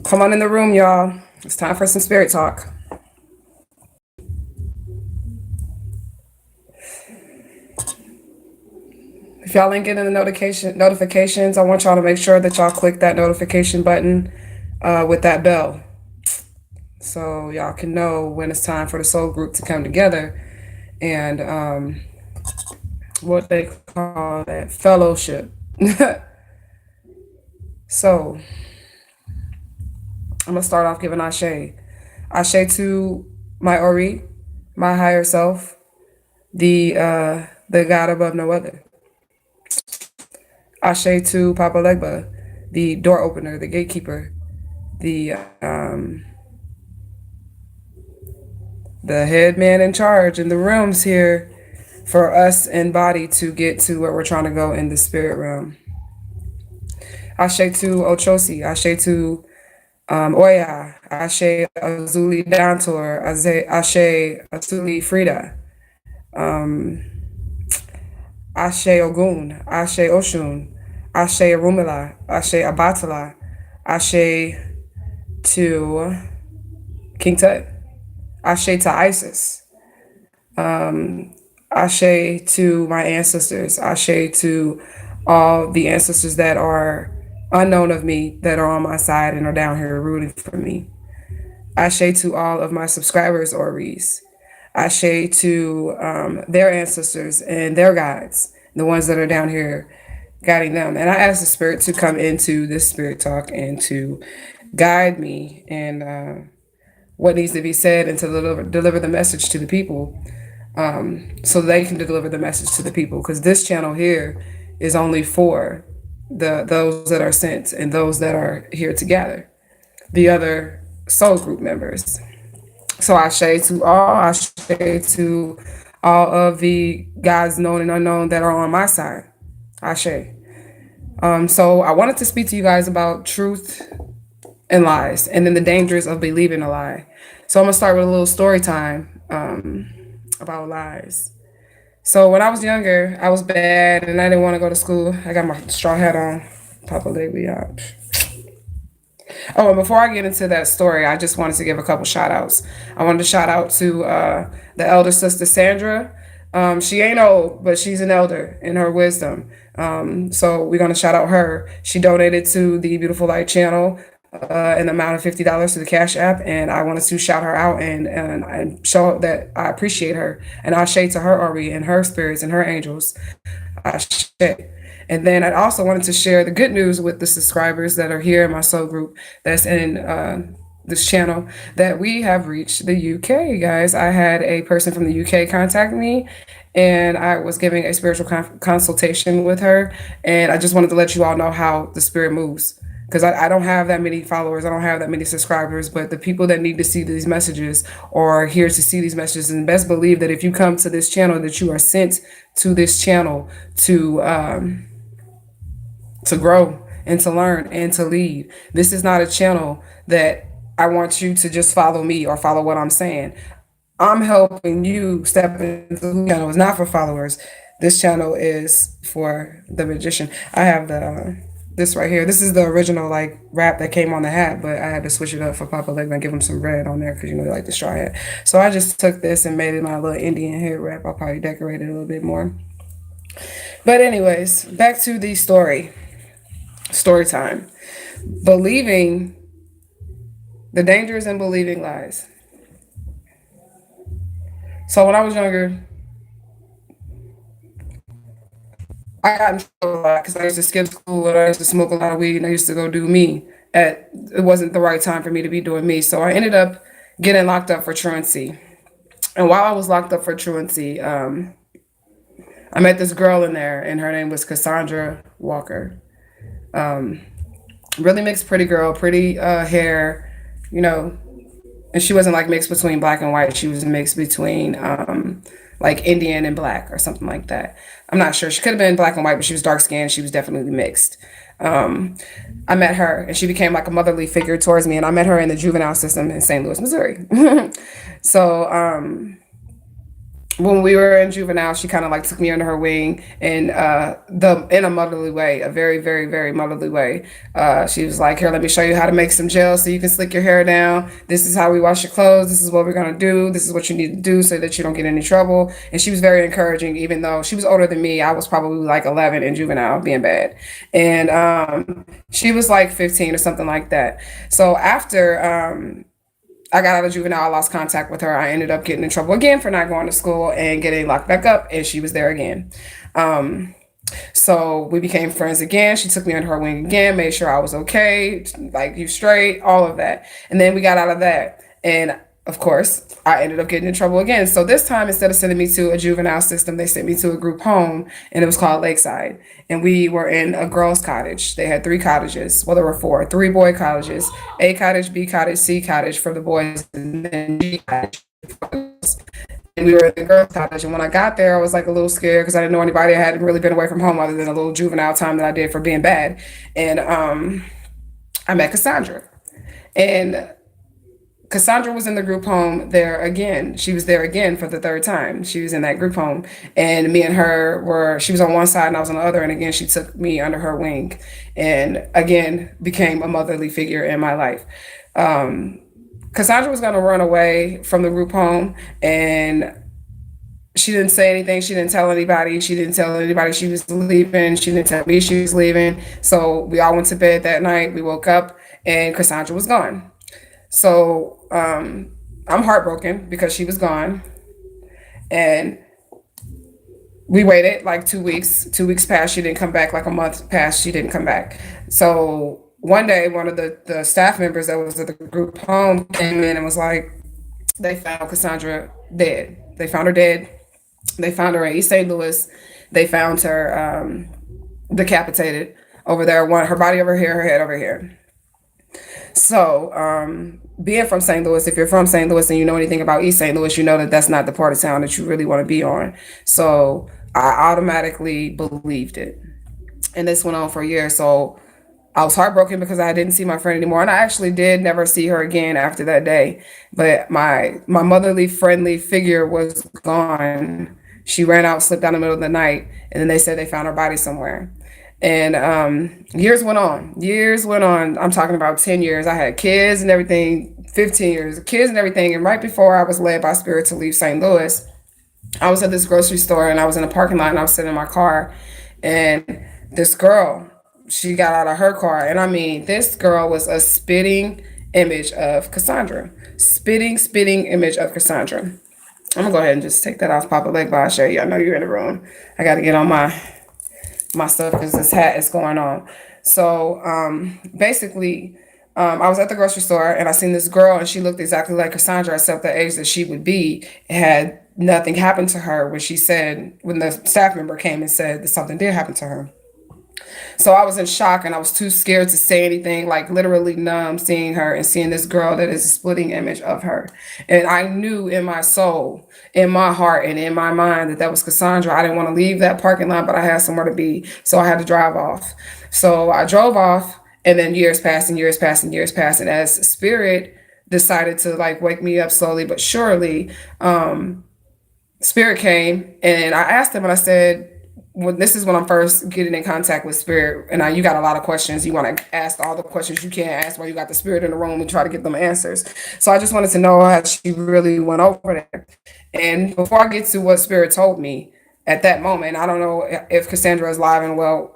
Come on in the room, y'all. It's time for some spirit talk. If y'all ain't getting the notifications, I want y'all to make sure that y'all click that notification button with that bell, so y'all can know when it's time for the soul group to come together and what they call that fellowship. So I'm gonna start off giving Ashe. Ashe to my Ori, my higher self, the God above no other. Ashe to Papa Legba, the door opener, the gatekeeper, the um, the head man in charge in the rooms here for us in body to get to where we're trying to go in the spirit realm. Ashe to Ochosi, Ashe to Oya, Ashe Azuli Dantor, Ashe Azuli Frida, Ashe Ogun, Ashe Oshun, Ashe Arumila, Ashe Abatala, Ashe to King Tut, Ashe to Isis, Ashe to my ancestors, Ashe to all the ancestors that are unknown of me that are on my side and are down here rooting for me. Ashe to all of my subscribers or Rees. Ashe to their ancestors and their guides, the ones that are down here guiding them. And I ask the spirit to come into this spirit talk and to guide me and what needs to be said and to deliver the message to the people, so they can deliver the message to the people. Because this channel here is only for those that are sent and those that are here to gather, the other soul group members. So Ashe to all, Ashe to all of the gods known and unknown that are on my side. Ashe. So I wanted to speak to you guys about truth and lies, and then the dangers of believing a lie. So I'm gonna start with a little story time about lies. So when I was younger, I was bad and I didn't want to go to school. I got my straw hat on. Papa Legby out. Oh, and before I get into that story, I just wanted to give a couple shout outs. I wanted to shout out to the elder sister Sandra. She ain't old, but she's an elder in her wisdom. So we're going to shout out her. She donated to the Beautiful Light channel an amount of $50 to the Cash App, and I wanted to shout her out and show that I appreciate her. And I shade to her Ari and her spirits and her angels. I shade. And then I also wanted to share the good news with the subscribers that are here in my soul group that's in this channel, that we have reached the UK, guys. I had a person from the UK contact me, and I was giving a spiritual consultation with her. And I just wanted to let you all know how the spirit moves. Because I don't have that many followers, I don't have that many subscribers, but the people that need to see these messages are here to see these messages. And best believe that if you come to this channel, that you are sent to this channel to grow and to learn and to lead. This is not a channel that I want you to just follow me or follow what I'm saying. I'm helping you step into the channel. It's not for followers. This channel is for the magician. I have the this right here. This is the original like wrap that came on the hat, but I had to switch it up for Papa Legba and give him some red on there because you know they like the straw hat. So I just took this and made it my little Indian head wrap. I'll probably decorate it a little bit more. But anyways, back to the story. Story time. Believing the dangers in believing lies. So when I was younger, I got in trouble a lot because I used to skip school and I used to smoke a lot of weed and I used to go do me. It wasn't the right time for me to be doing me. So I ended up getting locked up for truancy. And while I was locked up for truancy, I met this girl in there, and her name was Cassandra Walker. Really mixed, pretty girl, pretty hair, you know, and she wasn't like mixed between black and white. She was mixed between like Indian and black or something like that. I'm not sure. She could have been black and white, but she was dark skinned. She was definitely mixed. I met her and she became like a motherly figure towards me. And I met her in the juvenile system in St. Louis, Missouri. So when we were in juvenile, she kind of like took me under her wing and the in a motherly way, a very, very, very motherly way. She was like, "Here, let me show you how to make some gel so you can slick your hair down. This is how we wash your clothes. This is what we're gonna do. This is what you need to do so that you don't get in any trouble." And she was very encouraging, even though she was older than me. I was probably like 11 in juvenile, being bad, and she was like 15 or something like that. So after I got out of juvenile. I lost contact with her. I ended up getting in trouble again for not going to school and getting locked back up, and she was there again. Um, so we became friends again. She took me under her wing again, made sure I was okay, like you straight, all of that. And then we got out of that. And of course, I ended up getting in trouble again. So this time, instead of sending me to a juvenile system, they sent me to a group home, and it was called Lakeside. And we were in a girls' cottage. They had three cottages. Well, there were four, three boy cottages: A cottage, B cottage, C cottage for the boys, and then G cottage. And we were at the girls' cottage. And when I got there, I was like a little scared because I didn't know anybody. I hadn't really been away from home other than a little juvenile time that I did for being bad. And I met Cassandra. And Cassandra was in the group home there again. She was there again for the third time. She was in that group home. And me and her were, she was on one side and I was on the other. And again, she took me under her wing and again became a motherly figure in my life. Cassandra was going to run away from the group home, and she didn't say anything. She didn't tell anybody. She didn't tell anybody she was leaving. She didn't tell me she was leaving. So we all went to bed that night. We woke up and Cassandra was gone. So I'm heartbroken because she was gone. And we waited like 2 weeks. 2 weeks passed. She didn't come back. Like a month passed. She didn't come back. So one day, one of the staff members that was at the group home came in and was like, they found Cassandra dead. They found her dead. They found her in East St. Louis. They found her decapitated over there, one her body over here, her head over here. So, being from St. Louis, if you're from St. Louis and you know anything about East St. Louis, you know that that's not the part of town that you really want to be on. So, I automatically believed it. And this went on for a year. So, I was heartbroken because I didn't see my friend anymore. And I actually did never see her again after that day. But my motherly, friendly figure was gone. She ran out, slipped down the middle of the night, and then they said they found her body somewhere. And years went on. Years went on. I'm talking about 10 years. I had kids and everything, 15 years, kids and everything. And right before I was led by Spirit to leave St. Louis, I was at this grocery store and I was in a parking lot and I was sitting in my car. And this girl, she got out of her car. And I mean, this girl was a spitting image of Cassandra. Spitting image of Cassandra. I'm gonna go ahead and just take that off Papa Leg by show you. I know you're in the room. I gotta get on my stuff because this hat is going on. So basically, I was at the grocery store and I seen this girl and she looked exactly like Cassandra, except the age that she would be. It had nothing happened to her when she said, when the staff member came and said that something did happen to her. So I was in shock and I was too scared to say anything, like literally numb seeing her and seeing this girl that is a splitting image of her. And I knew in my soul, in my heart, and in my mind that that was Cassandra. I didn't want to leave that parking lot, but I had somewhere to be. So I had to drive off. So I drove off, and then years passed and years passed and years passed. And as Spirit decided to like wake me up slowly but surely, Spirit came and I asked him and I said, when this is when I'm first getting in contact with Spirit, and you got a lot of questions. You want to ask all the questions you can ask while you got the Spirit in the room and try to get them answers. So I just wanted to know how she really went over there. And before I get to what Spirit told me at that moment, I don't know if Cassandra is live and well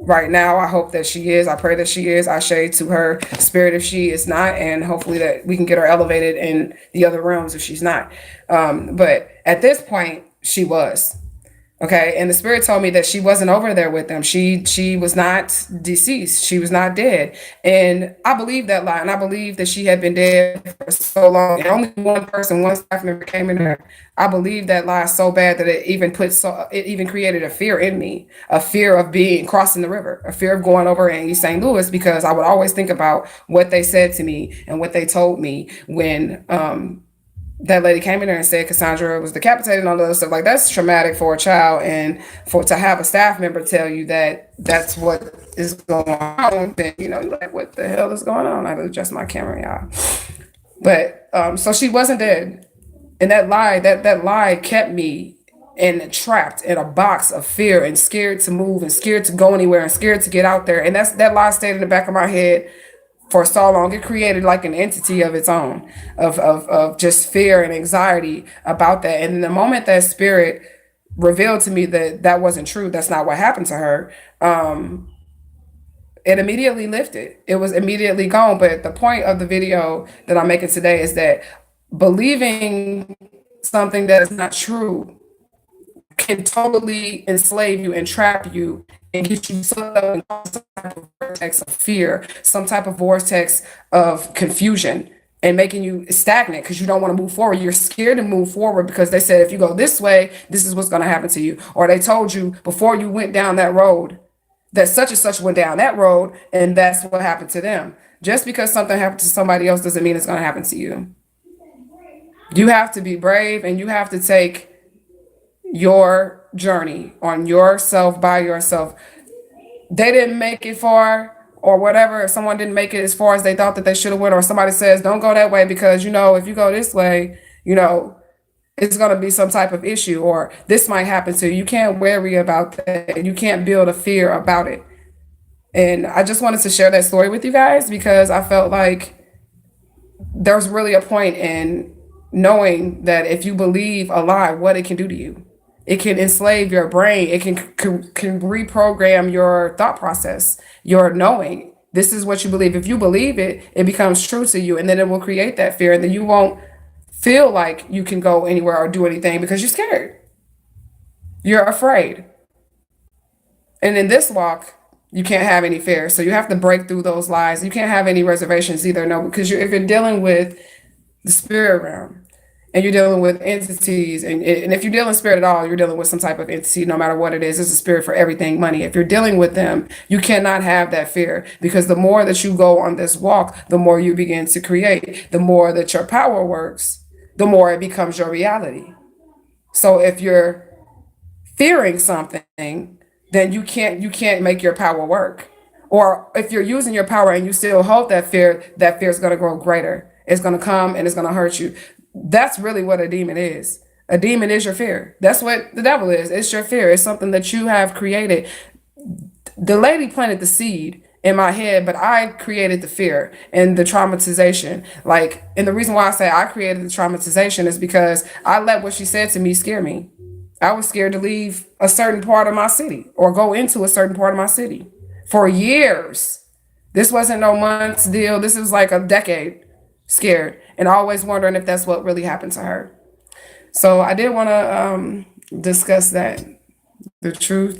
right now. I hope that she is. I pray that she is. I shade to her spirit if she is not, and hopefully that we can get her elevated in the other realms if she's not. But at this point, she was. Okay, and the Spirit told me that she wasn't over there with them. She was not deceased. She was not dead, and I believe that lie. And I believe that she had been dead for so long. And only one person, one staff member came in there. I believe that lie so bad that it even created a fear in me, a fear of being crossing the river, a fear of going over in East St. Louis, because I would always think about what they said to me and what they told me when that lady came in there and said Cassandra was decapitated and all that other stuff. Like, that's traumatic for a child, and for to have a staff member tell you that that's what is going on, then you're like, what the hell is going on? I had to adjust my camera, y'all. But so she wasn't dead. And that lie kept me trapped in a box of fear and scared to move and scared to go anywhere and scared to get out there. And that lie stayed in the back of my head for so long. It created like an entity of its own, of just fear and anxiety about that. And the moment that spirit revealed to me that that wasn't true, that's not what happened to her, it immediately lifted. It was immediately gone. But the point of the video that I'm making today is that believing something that is not true can totally enslave you and trap you and get you sucked up in some type of vortex of fear, some type of vortex of confusion, and making you stagnant because you don't want to move forward. You're scared to move forward because they said if you go this way, this is what's going to happen to you. Or they told you before you went down that road that such and such went down that road and that's what happened to them. Just because something happened to somebody else doesn't mean it's going to happen to you. You have to be brave and you have to take your journey on yourself by yourself. They didn't make it far or whatever. If someone didn't make it as far as they thought that they should have went, or somebody says, don't go that way because, if you go this way, it's going to be some type of issue or this might happen to you. You can't worry about that. You can't build a fear about it. And I just wanted to share that story with you guys because I felt like there's really a point in knowing that if you believe a lie, what it can do to you. It can enslave your brain. It can reprogram your thought process, your knowing. This is what you believe. If you believe it, it becomes true to you, and then it will create that fear, and then you won't feel like you can go anywhere or do anything because you're scared. You're afraid. And in this walk, you can't have any fear. So you have to break through those lies. You can't have any reservations either. No, because if you're dealing with the spirit realm, and you're dealing with entities, and if you're dealing spirit at all, you're dealing with some type of entity, no matter what it is. It's a spirit for everything, money. If you're dealing with them, you cannot have that fear because the more that you go on this walk, the more you begin to create, the more that your power works, the more it becomes your reality. So if you're fearing something, then you can't make your power work. Or if you're using your power and you still hold that fear is going to grow greater. It's going to come and it's going to hurt you. That's really what a demon is. A demon is your fear. That's what the devil is. It's your fear. It's something that you have created. The lady planted the seed in my head, but I created the fear and the traumatization. And the reason why I say I created the traumatization is because I let what she said to me scare me. I was scared to leave a certain part of my city or go into a certain part of my city for years. This wasn't no months deal. This was like a decade. Scared and always wondering if that's what really happened to her. So I did want to discuss that. The truth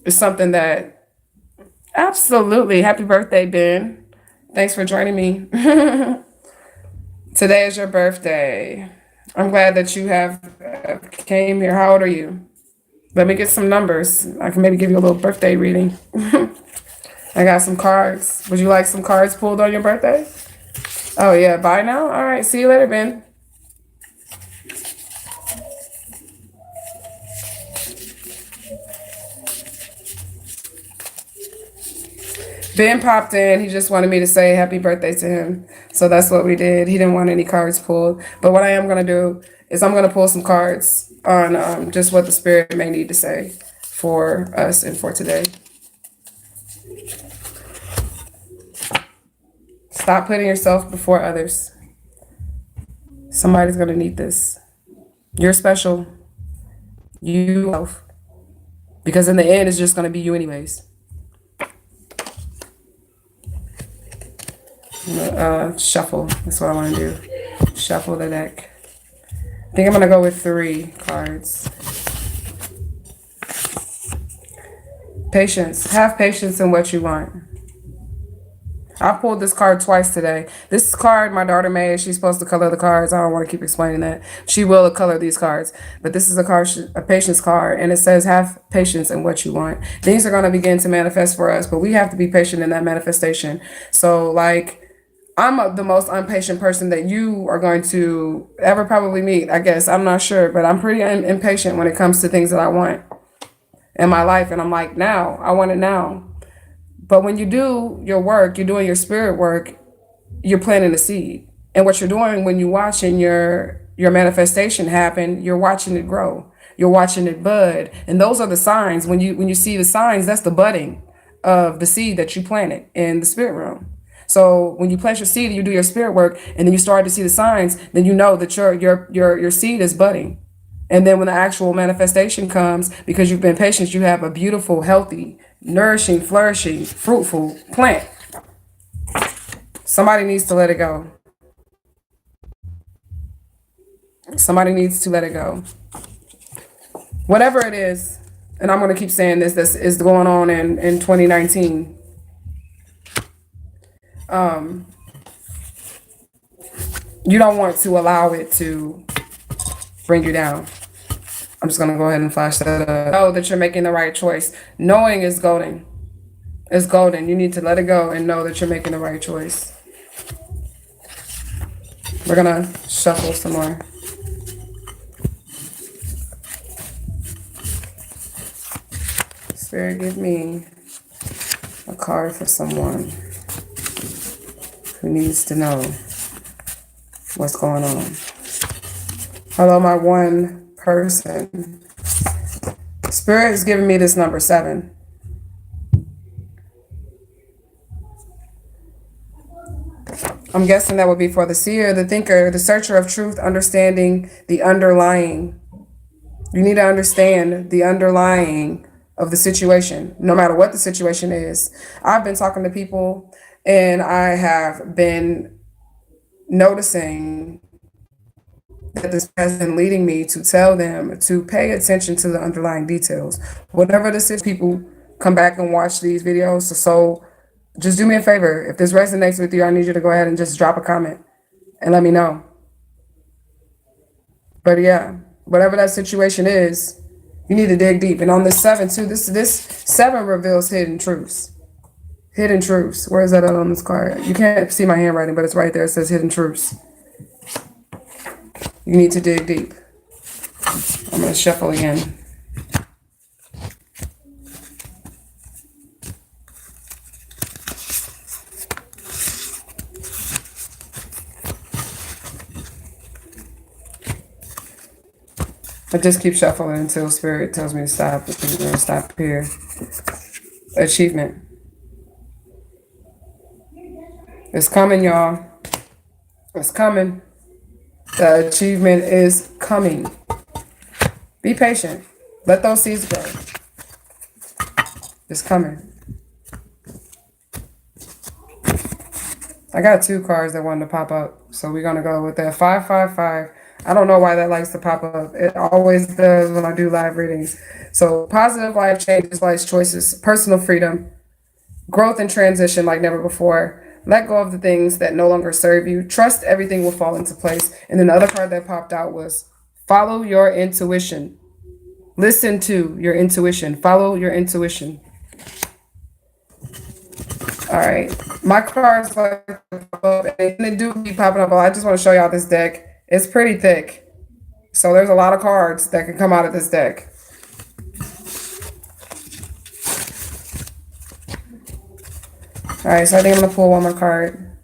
is something that absolutely. Happy birthday, Ben. Thanks for joining me. Today is your birthday. I'm glad that you have came here. How old are you? Let me get some numbers. I can maybe give you a little birthday reading. I got some cards. Would you like some cards pulled on your birthday? Oh, yeah. Bye now. All right. See you later, Ben. Ben popped in. He just wanted me to say happy birthday to him. So that's what we did. He didn't want any cards pulled. But what I am going to do is I'm going to pull some cards on just what the spirit may need to say for us and for today. Stop putting yourself before others. Somebody's going to need this. You're special. You, because in the end, it's just going to be you anyways. Shuffle. That's what I want to do. Shuffle the deck. I think I'm going to go with 3 cards. Patience. Have patience in what you want. I pulled this card twice today. This card my daughter made. She's supposed to color the cards. I don't want to keep explaining that. She will color these cards. But this is a patience card. And it says, have patience in what you want. Things are going to begin to manifest for us. But we have to be patient in that manifestation. So, I'm the most impatient person that you are going to ever probably meet, I guess. I'm not sure. But I'm pretty impatient when it comes to things that I want in my life. And I'm like, now. I want it now. But when you do your work, you're doing your spirit work, you're planting a seed. And what you're doing when you're watching your manifestation happen, you're watching it grow. You're watching it bud. And those are the signs. When you see the signs, that's the budding of the seed that you planted in the spirit realm. So when you plant your seed and you do your spirit work and then you start to see the signs, then you know that your seed is budding. And then when the actual manifestation comes, because you've been patient, you have a beautiful, healthy, nourishing, flourishing, fruitful plant. Somebody needs to let it go. Somebody needs to let it go. Whatever it is, and I'm going to keep saying this is going on in 2019. You don't want to allow it to bring you down. I'm just going to go ahead and flash that up. Know that you're making the right choice. Knowing is golden. It's golden. You need to let it go and know that you're making the right choice. We're going to shuffle some more. Spirit, give me a card for someone who needs to know what's going on. Hello, my one person. Spirit is giving me this number 7. I'm guessing that would be for the seer, the thinker, the searcher of truth, understanding the underlying. You need to understand the underlying of the situation, no matter what the situation is. I've been talking to people and I have been noticing that this has been leading me to tell them to pay attention to the underlying details. Whatever this is, people come back and watch these videos. So just do me a favor. If this resonates with you, I need you to go ahead and just drop a comment and let me know. But yeah, whatever that situation is, you need to dig deep. And on this 7 too, this 7 reveals hidden truths. Hidden truths. Where is that on this card? You can't see my handwriting, but it's right there. It says hidden truths. You need to dig deep. I'm going to shuffle again. I just keep shuffling until Spirit tells me to stop. I'm going to stop here. Achievement. It's coming, y'all. It's coming. The achievement is coming. Be patient. Let those seeds grow. It's coming. I got 2 cards that wanted to pop up, so we're going to go with that. 555. I don't know why that likes to pop up. It always does when I do live readings. So positive life changes, life choices, personal freedom, growth and transition like never before. Let go of the things that no longer serve you. Trust everything will fall into place. And then the other card that popped out was follow your intuition. Listen to your intuition. Follow your intuition. All right. My cards like to pop up, and they do keep popping up. I just want to show y'all this deck. It's pretty thick. So there's a lot of cards that can come out of this deck. All right, so I think I'm going to pull one more card.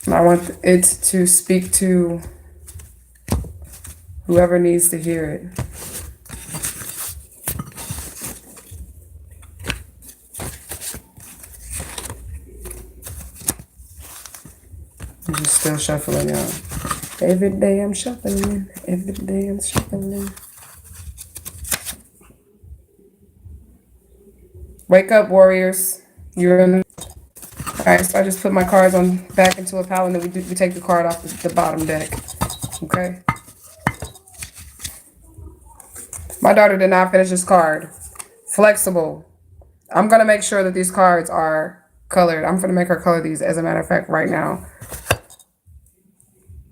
And I want it to speak to whoever needs to hear it. I'm just still shuffling, y'all. Every day I'm shuffling. Every day I'm shuffling. Wake up, warriors. You're in. All right, so I just put my cards on back into a pile, and then we take the card off the bottom deck. Okay. My daughter did not finish this card. Flexible. I'm gonna make sure that these cards are colored. I'm gonna make her color these, as a matter of fact, right now.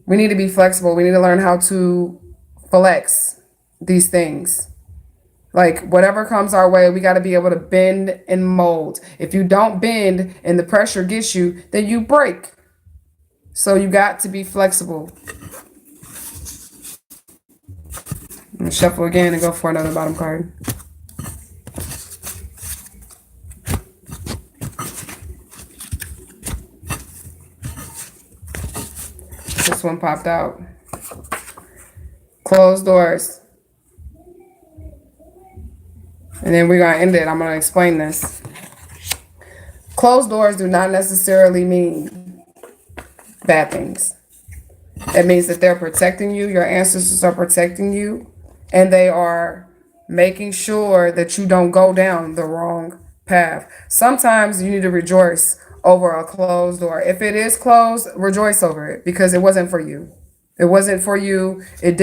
We need to be flexible. We need to learn how to flex these things. Like whatever comes our way, we got to be able to bend and mold. If you don't bend and the pressure gets you, then you break. So you got to be flexible. I'm going to shuffle again and go for another bottom card. This one popped out. Closed doors. And then we're going to end it. I'm going to explain this. Closed doors do not necessarily mean bad things. It means that they're protecting you. Your ancestors are protecting you. And they are making sure that you don't go down the wrong path. Sometimes you need to rejoice over a closed door. If it is closed, rejoice over it because it wasn't for you. It wasn't for you. It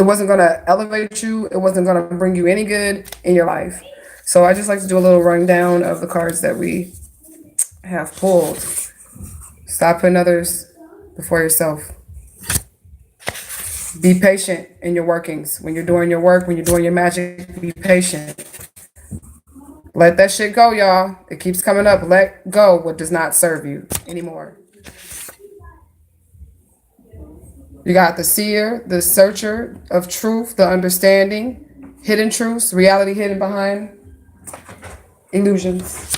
wasn't going to elevate you. It wasn't going to bring you any good in your life. So I just like to do a little rundown of the cards that we have pulled. Stop putting others before yourself. Be patient in your workings. When you're doing your work, when you're doing your magic, be patient. Let that shit go, y'all. It keeps coming up. Let go what does not serve you anymore. You got the seer, the searcher of truth, the understanding, hidden truths, reality hidden behind illusions.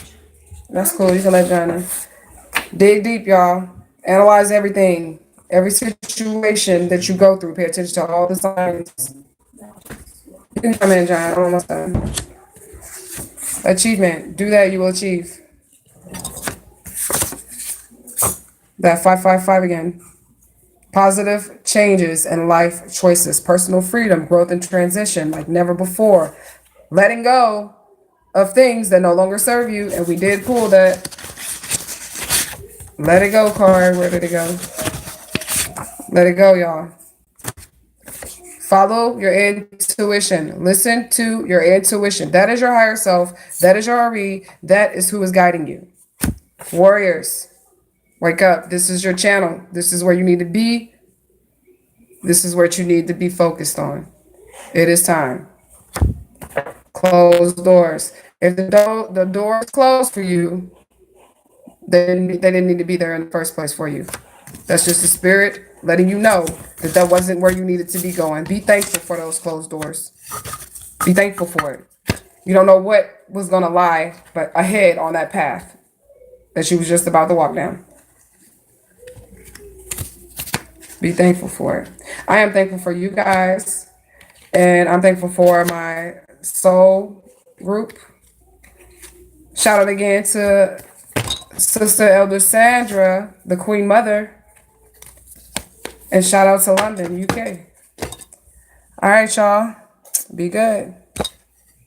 That's cool. You can let Jana dig deep, y'all. Analyze everything, every situation that you go through. Pay attention to all the signs. You can come in, John. Almost done. Achievement. Do that, you will achieve. That 555 again. Positive changes and life choices, personal freedom, growth and transition like never before. Letting go of things that no longer serve you. And we did pull that. Let it go card. Where did it go? Let it go, y'all. Follow your intuition. Listen to your intuition. That is your higher self. That is your RE. That is who is guiding you. Warriors, wake up. This is your channel. This is where you need to be. This is what you need to be focused on. It is time. Close doors. If the door is closed for you, they didn't need to be there in the first place for you. That's just the spirit letting you know that that wasn't where you needed to be going. Be thankful for those closed doors. Be thankful for it. You don't know what was going to lie but ahead on that path that you was just about to walk down. Be thankful for it. I am thankful for you guys. And I'm thankful for my soul group. Shout out again to Sister Elder Sandra, the Queen Mother. And shout out to London, UK. All right, y'all. Be good.